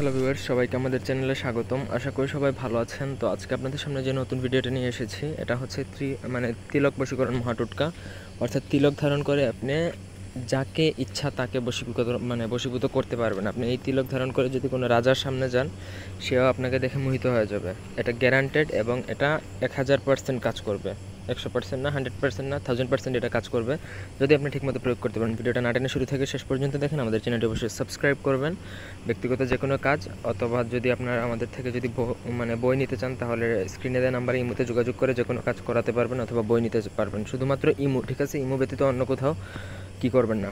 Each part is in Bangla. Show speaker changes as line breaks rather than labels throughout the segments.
হ্যালো ভিউয়ার্স, সবাইকে আমাদের চ্যানেলে স্বাগতম। আশা করি সবাই ভালো আছেন। তো আজকে আপনাদের সামনে যে নতুন ভিডিওটা নিয়ে এসেছি, এটা হচ্ছে তিলক বশীকরণ মহাটোটকা। অর্থাৎ তিলক ধারণ করে আপনি যাকে ইচ্ছা তাকে বশীভূত করতে পারবেন। আপনি এই তিলক ধারণ করে যদি কোনো রাজার সামনে যান, সেও আপনাকে দেখে মোহিত হয়ে যাবে। এটা গ্যারান্টেড এবং এটা 1000% কাজ করবে। 100% না, 100% না, 1000% এটা কাজ করবে যদি আপনি ঠিকমতো প্রয়োগ করতে পারেন। ভিডিওটা না টেনে শুরু থেকে শেষ পর্যন্ত দেখেন। আমাদের চ্যানেলটি অবশ্যই সাবস্ক্রাইব করবেন। ব্যক্তিগত যে কোনো কাজ অথবা যদি আপনারা আমাদের থেকে যদি বই নিতে চান, তাহলে স্ক্রিনে দেওয়া নাম্বারে ইমোতে যোগাযোগ করে যে কোনো কাজ করাতে পারবেন অথবা বই নিতে পারবেন। শুধুমাত্র ইমো, ঠিক আছে? ইমো ব্যতীত অন্য কোথাও কি করবেন না।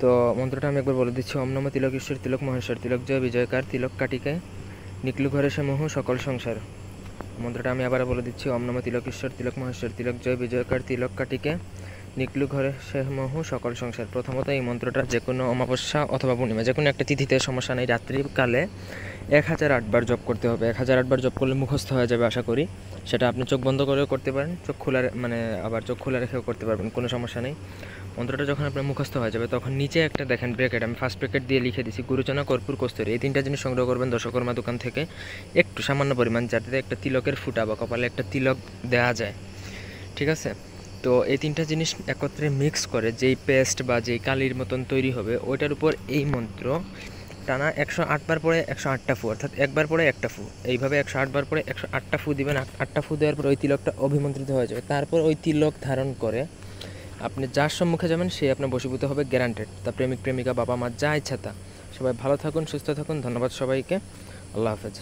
তো মন্ত্রটা আমি একবার বলে দিচ্ছি। ওম নমঃ তিলক ঈশ্বর তিলক মহেশ্বর তিলক জয় বিজয়কার তিলক কাটিকে নিকলু ঘরে সে মোহ সকল সংসার। মন্ত্রটা আমি আবার বলে দিচ্ছি। ওম নমঃ তিলক ঈশ্বর তিলক মহেশ্বর তিলক জয় বিজয়কার তিলক কাটিকে নিকলু ঘরে সে মোহ সকল সংসার। প্রথমত এই মন্ত্রটা যে কোনো অমাবস্যা অথবা পূর্ণিমা, যে কোনো একটা তিথিতে, সমস্যা নেই, রাত্রিকালে 1008 বার জপ করতে হবে। 1008 বার জপ করলে মুখস্থ হয়ে যাবে আশা করি। সেটা আপনি চোখ বন্ধ করেও করতে পারেন, চোখ খোলা আবার চোখ খোলা রেখেও করতে পারবেন, কোনো সমস্যা নেই। মন্ত্রটা যখন আপনার মুখস্থ হয়ে যাবে, তখন নিচে একটা দেখেন ব্র্যাকেট, আমি ফার্স্ট ব্র্যাকেট দিয়ে লিখে দিচ্ছি গুরুচনা কর্পূর কস্তুরী। এই তিনটা জিনিস সংগ্রহ করবেন দশকর্মা দোকান থেকে, একটু সামান্য পরিমাণ, যাতে একটা তিলকের ফুটা বা কপালে একটা তিলক দেওয়া যায়, ঠিক আছে? তো এই তিনটা জিনিস একত্রে মিক্স করে যেই পেস্ট বা যেই কালির মতন তৈরি হবে, ওইটার উপর এই মন্ত্র টানা 108 বার পরে 108টা ফু, অর্থাৎ একবার পরে একটা ফু, এইভাবে 108 বার পরে 108টা ফু দিবেন। 8টা ফু দেওয়ার পর ওই তিলকটা অভিমন্ত্রিত হয়ে যাবে। তারপর ওই তিলক ধারণ করে আপনি যার সম্মুখে যাবেন সে আপনার বশীভূত হবে, গ্যারান্টেড। তার প্রেমিক প্রেমিকা, বাবা মা, যা ইচ্ছা তা। সবাই ভালো থাকুন, সুস্থ থাকুন। ধন্যবাদ সবাইকে। আল্লাহ হাফেজ।